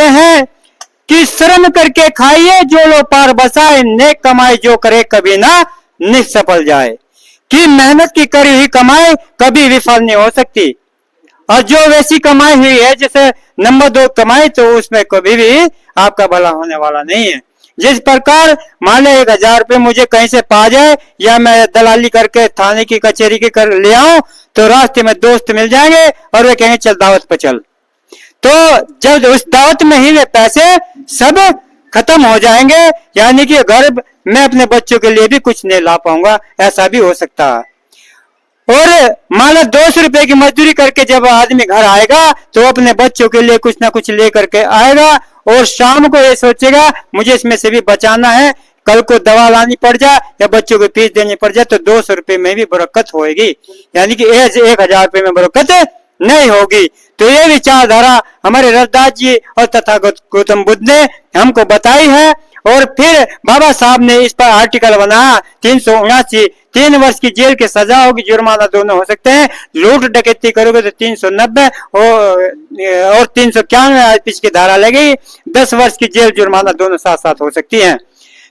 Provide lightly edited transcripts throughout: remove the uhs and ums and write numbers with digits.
हैं कि श्रम करके खाइए जो लो पार बसाए, नेक कमाई जो करे कभी ना निसफल जाए। कि मेहनत की करी हुई कमाई कभी विफल नहीं हो सकती, और जो वैसी कमाई हुई है जैसे नंबर 2 कमाई, तो उसमें कभी भी आपका भला होने वाला नहीं है। जिस प्रकार मान लो 1000 रुपये मुझे कहीं से पा जाए, या मैं दलाली करके थाने की कचहरी की कर ले आऊं, तो रास्ते में दोस्त मिल जाएंगे और वे कहेंगे चल दावत पर चल, तो जब उस दावत में ही वे पैसे सब खत्म हो जाएंगे, यानी कि घर मैं अपने बच्चों के लिए भी कुछ नहीं ला पाऊंगा, ऐसा भी हो सकता है। और मान लो 200 रुपए की मजदूरी करके जब आदमी घर आएगा तो अपने बच्चों के लिए कुछ ना कुछ ले करके आएगा, और शाम को ये सोचेगा मुझे इसमें से भी बचाना है, कल को दवा लानी पड़ जाए या बच्चों को फीस देनी पड़ जाए तो 200 रुपए में भी बरकत होगी, यानी कि 1000 रुपए में बरकत नहीं होगी। तो ये विचारधारा हमारे रविदास जी और तथागत गौतम बुद्ध ने हमको बताई है। और फिर बाबा साहब ने इस पर आर्टिकल बनाया 379, 3 वर्ष की जेल की सजा होगी, जुर्माना दोनों हो सकते हैं। लूट डकैती करोगे तो 390 और 391 आईपीसी की धारा लगेगी, 10 वर्ष की जेल जुर्माना दोनों साथ साथ हो सकती है।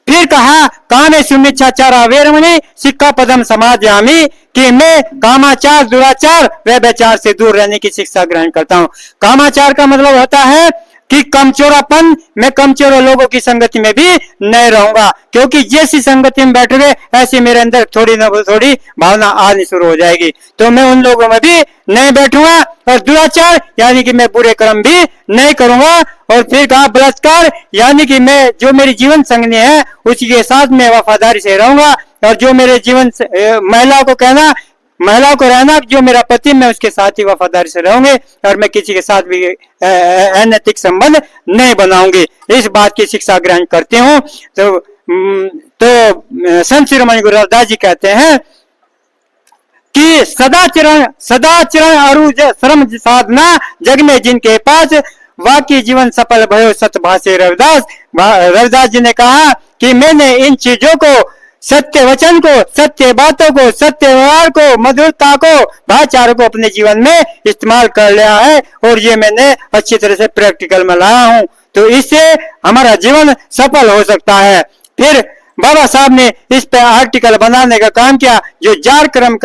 फिर कहा कामे सुमिच्छाचार वेरमणि सिक्का पदम समादयामि, कि मैं कामाचार दुराचार व्यभिचार से दूर रहने की शिक्षा ग्रहण करता हूँ। कामाचार का मतलब होता है कि कमचोरापन, मैं कमचोर लोगों की संगति में भी नहीं रहूंगा, क्योंकि जैसी संगति में बैठोगे ऐसी मेरे अंदर थोड़ी ना थोड़ी भावना आनी शुरू हो जाएगी, तो मैं उन लोगों में भी नहीं बैठूंगा। और दुराचार यानी कि मैं बुरे कर्म भी नहीं करूंगा। और फिर कहा बलात्कार, यानी कि मैं जो मेरी जीवन संगनी है उसी के साथ मैं वफादारी से रहूंगा, और जो मेरे जीवन महिलाओं को रहना जो मेरा पति, मैं उसके साथ ही वफादारी से रहूंगे, और मैं किसी के साथ भी अनैतिक संबंध नहीं बनाऊंगी। इस बात की शिक्षा ग्रहण करती हूँ। तो संत शिरोमणि गुरु रविदास जी कहते हैं कि सदाचरण अरुज श्रम साधना, जग में जिनके पास वाकई जीवन सफल भयो सतभाषे रविदास। रविदास जी ने कहा कि मैंने इन चीजों को, सत्य वचन को, सत्य बातों को, सत्य व्यवहार को, मधुरता को, भाईचारे को अपने जीवन में इस्तेमाल कर लिया है, और ये मैंने अच्छी तरह से प्रैक्टिकल में लाया हूँ, तो इससे हमारा जीवन सफल हो सकता है। फिर बाबा साहब ने इस पे आर्टिकल बनाने का काम किया, जो जार कर्म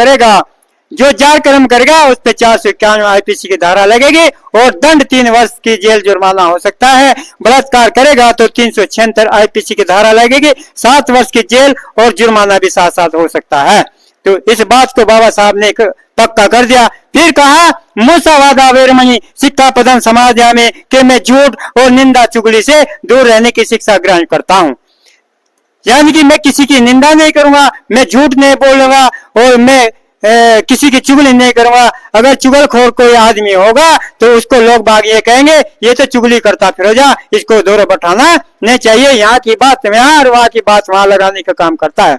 करेगा उस पे 491 आईपीसी की धारा लगेगी, और दंड 3 वर्ष की जेल जुर्माना हो सकता है। बलात्कार करेगा तो 376 आईपीसी की धारा लगेगी, 7 वर्ष की जेल और जुर्माना भी साथ साथ हो सकता है। तो इस बात को बाबा साहब ने पक्का कर दिया। फिर कहा मूसावादा वेरमणि सिक्का पदम समादयामि, कि मैं झूठ और निंदा चुगली से दूर रहने की शिक्षा ग्रहण करता हूँ, यानी कि मैं किसी की निंदा नहीं करूंगा, मैं झूठ नहीं बोलूंगा, और मैं किसी की चुगली नहीं करूंगा। अगर चुगलखोर कोई आदमी होगा तो उसको लोग बाग ये कहेंगे ये तो चुगली करता फिरोजा, इसको दौरे बैठाना नहीं चाहिए, यहाँ की बात यहाँ और वहां की बात वहां लगाने का काम करता है।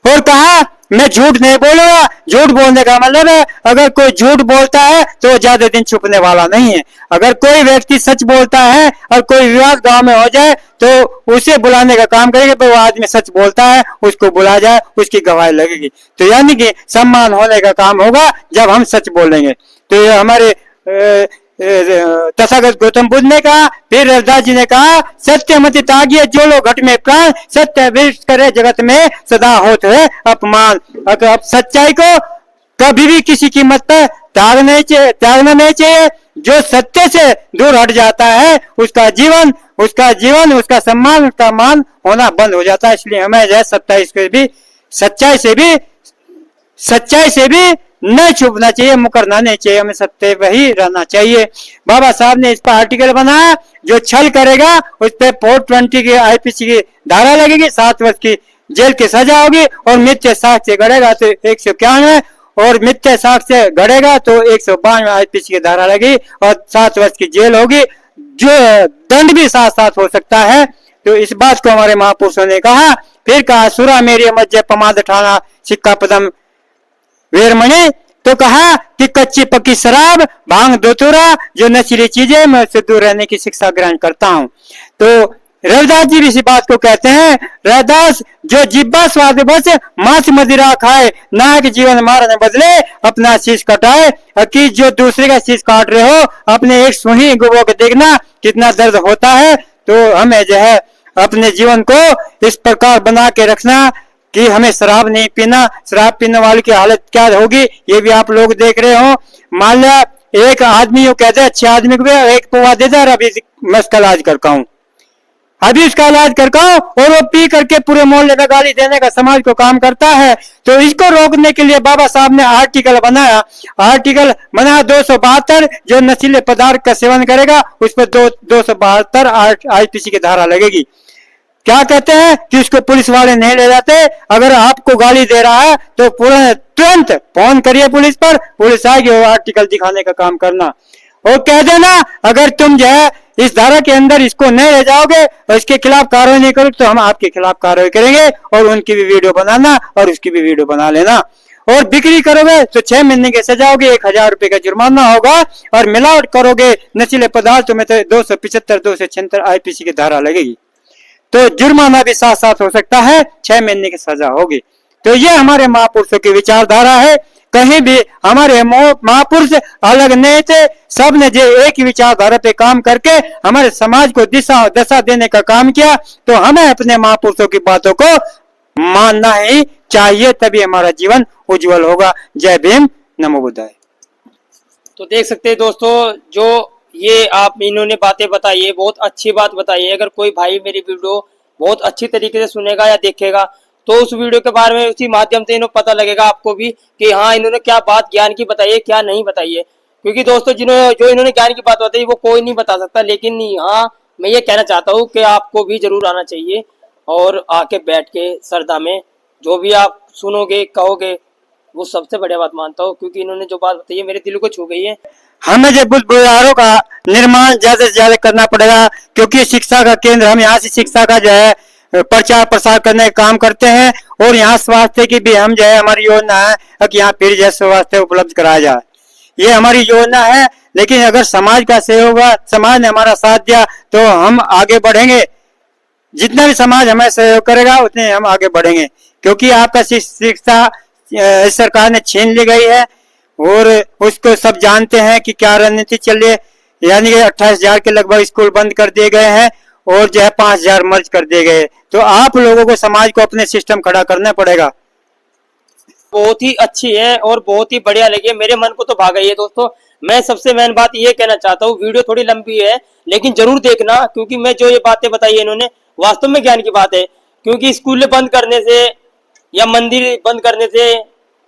और कहा मैं झूठ नहीं बोलूंगा। झूठ बोलने का मतलब है अगर कोई झूठ बोलता है तो ज्यादा दिन छुपने वाला नहीं है। अगर कोई व्यक्ति सच बोलता है और कोई विवाद गांव में हो जाए तो उसे बुलाने का काम करेंगे, तो वो आदमी सच बोलता है उसको बुला जाए, उसकी गवाही लगेगी। तो यानी कि सम्मान होने का काम होगा जब हम सच बोलेंगे। तो ये हमारे तथागत गौतम बुद्ध ने कहा। फिर रविदास जी ने कहा सत्यमति तागिए जो लोग घट में प्राण, सत्य विष्ट करे जगत में सदा होत है अपमान। अगर सच्चाई को कभी भी किसी कीमत पर त्यागना नहीं चाहिए। जो सत्य से दूर हट जाता है उसका जीवन उसका सम्मान उसका मान होना बंद हो जाता है। इसलिए हमें जो सच्चाई से भी नहीं छुपना चाहिए, मुकरना नहीं चाहिए, हमें सत्य वही रहना चाहिए। बाबा साहब ने इस पर आर्टिकल बनाया, जो छल करेगा उस पर 420 की आईपीसी की धारा लगेगी, 7 वर्ष की जेल की सजा होगी। और मिथ्या साक्ष्य गढ़ेगा तो 191 और मिथ्या साक्ष्य गढ़ेगा तो 192 आईपीसी की धारा लगेगी और 7 वर्ष की जेल होगी, जो दंड भी साथ साथ हो सकता है। तो इस बात को हमारे महापुरुषों ने कहा। फिर कहा सुरा मेरी मध्य पमाद ठाना सिक्का पदम वेरमणि, तो कहा कि कच्ची पक्की शराब भांग धतूरा जो नशीली चीजें मैं उससे दूर रहने की शिक्षा ग्रहण करता हूँ। तो रविदास जी भी इसी बात को कहते हैं, रविदास जो जिब्बा स्वाद बस मांस मदिरा खाए, नायक जीवन मारने बदले अपना शीश कटाए। कि जो दूसरे का शीश काट रहे हो, अपने एक सुही गुबो को देखना कितना दर्द होता है। तो हमें जो है अपने जीवन को इस प्रकार बना के रखना कि हमें शराब नहीं पीना। शराब पीने वाले की हालत क्या होगी ये भी आप लोग देख रहे हो। मान लिया एक आदमी यो कहते हैं अच्छे आदमी को एक पौवा दे दे, अभी मैं इसका इलाज करता हूँ, अभी उसका इलाज करता हूं, और वो पी करके पूरे मोहल्ले में गाली देने का समाज को काम करता है। तो इसको रोकने के लिए बाबा साहब ने आर्टिकल बनाया 272, जो नशीले पदार्थ का सेवन करेगा उस पर 272 आईपीसी की धारा लगेगी। क्या कहते हैं कि उसको पुलिस वाले नहीं ले जाते, अगर आपको गाली दे रहा है तो तुरंत फोन करिए पुलिस पर, पुलिस आएगी वो आर्टिकल दिखाने का काम करना, और कह देना अगर तुम जो है इस धारा के अंदर इसको नहीं ले जाओगे और इसके खिलाफ कार्रवाई नहीं करोगे तो हम आपके खिलाफ कार्रवाई करेंगे, और उनकी भी वीडियो बनाना और उसकी भी वीडियो बना लेना। और बिक्री करोगे तो 6 महीने की सजा होगी, 1000 रुपए का जुर्माना होगा, और मिलावट करोगे नशीले पदार्थों में तो 275 276 आईपीसी की धारा लगेगी, तो जुर्माना भी साथ साथ हो सकता है, 6 महीने की सजा होगी। तो ये हमारे महापुरुषों की विचारधारा है। कहीं भी हमारे महापुरुष अलग नहीं थे, सब ने जो एक ही विचारधारा पे काम करके हमारे समाज को दशा देने का काम किया। तो हमें अपने महापुरुषों की बातों को मानना ही चाहिए, तभी हमारा जीवन उज्जवल होगा। जय भीम, नमो बुद्धाय। तो देख सकते हैं दोस्तों, जो ये आप इन्होंने बातें बताई है, बहुत अच्छी बात बताई है। अगर कोई भाई मेरी वीडियो बहुत अच्छी तरीके से सुनेगा या देखेगा तो उस वीडियो के बारे में उसी माध्यम से इन्हें पता लगेगा आपको भी कि हाँ इन्होंने क्या बात ज्ञान की बताई है, क्या नहीं बताई है। क्योंकि दोस्तों जो इन्होंने ज्ञान की बात बताई वो कोई नहीं बता सकता, लेकिन हाँ मैं ये कहना चाहता हूँ कि आपको भी जरूर आना चाहिए और आके बैठ के श्रद्धा में जो भी आप सुनोगे कहोगे वो सबसे बढ़िया बात मानता हूँ। क्योंकि इन्होंने जो बात बताई है मेरे दिल को छू गई है। हमें जो बुद्ध विहारों का निर्माण ज्यादा से ज्यादा करना पड़ेगा, क्योंकि शिक्षा का केंद्र, हम यहाँ से शिक्षा का जो है प्रचार प्रसार करने का काम करते हैं। और यहाँ स्वास्थ्य की भी हम जो है हमारी योजना है कि यहाँ फ्री जैसे स्वास्थ्य उपलब्ध कराया जाए, ये हमारी योजना है। लेकिन अगर समाज का सहयोग हुआ, समाज ने हमारा साथ दिया तो हम आगे बढ़ेंगे। जितना भी समाज हमें सहयोग करेगा उतने हम आगे बढ़ेंगे, क्योंकि आपका शिक्षा सरकार ने छीन ली गई है और उसको सब जानते हैं कि क्या रणनीति चल रही है। यानी 28,000 के लगभग स्कूल बंद कर दिए गए हैं और जो है 5,000 मर्ज कर दिए गए। तो आप लोगों को समाज को अपने सिस्टम खड़ा करना पड़ेगा। बहुत ही अच्छी है और बहुत ही बढ़िया लगी है, मेरे मन को तो भा गई है। दोस्तों मैं सबसे मेन बात ये कहना चाहता हूँ, वीडियो थोड़ी लंबी है लेकिन जरूर देखना, क्योंकि मैं जो ये बातें बताई है इन्होंने वास्तव में ज्ञान की बात है। क्योंकि स्कूल बंद करने से या मंदिर बंद करने से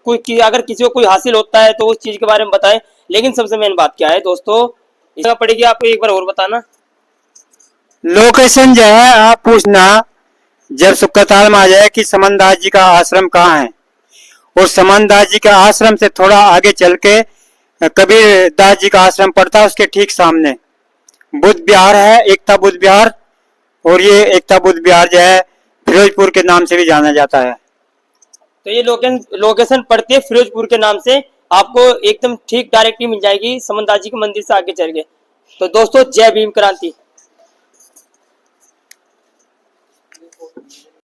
कोई अगर किसी को कोई हासिल होता है तो उस चीज के बारे में बताएं। लेकिन सबसे मेन बात क्या है दोस्तों, इसमें पड़ेगी आपको एक बार और बताना। लोकेशन जो है आप पूछना जब सुक्काताल में आ जाए कि समनदास जी का आश्रम कहाँ है, और समनदास जी के आश्रम से थोड़ा आगे चल के कबीर दास जी का आश्रम पड़ता है, उसके ठीक सामने बुद्ध विहार है, एकता बुद्ध विहार। और ये एकता बुद्ध विहार जो है फिरोजपुर के नाम से भी जाना जाता है। तो ये लोकेशन पड़ती है फिरोजपुर के नाम से, आपको एकदम ठीक डायरेक्टली मिल जाएगी समनदास जी के मंदिर से आगे चल के। तो दोस्तों जय भीम क्रांति।